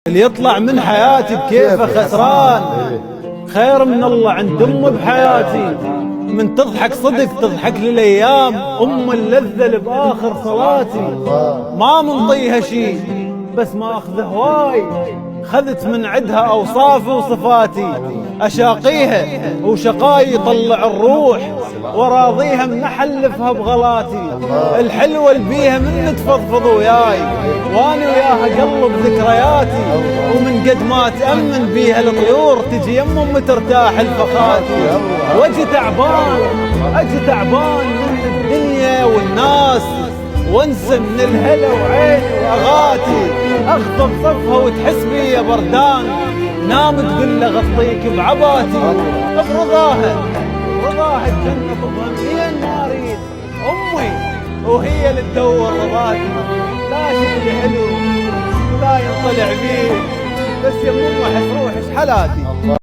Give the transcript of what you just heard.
اللي يطلع من حياتي بكيفه خسران، خير من الله عند أم بحياتي. من تضحك صدق تضحك لي الأيام، أم اللذة اللي بآخر صلاتي. ما منطيها شي بس ما أخذ هواي، خذت من عدها أوصافي وصفاتي. أشاقيها وشقاي يطلع الروح، وراضيها من أحلفها بغلاتي. الحلوة اللي بيها من تفضفض وياي، وأنا وياها قلب ذكرياتي. ومن قد ما تأمن بيها الطيور، تجي يم ترتاح الفخاتي. وأجي تعبان أجي تعبان من الدنيا والناس، وانسى من الهلا وعيني واغاتي. اخطب صفها وتحس بي يا بردان، نام تقول له غطيك بعباتي. برضاها الجنة تضمين ما اريد، امي وهي اللي تدور رضاتي. لا شي حلو لا ينطلع بيه، بس يا امي احس روحي ايش حالاتي.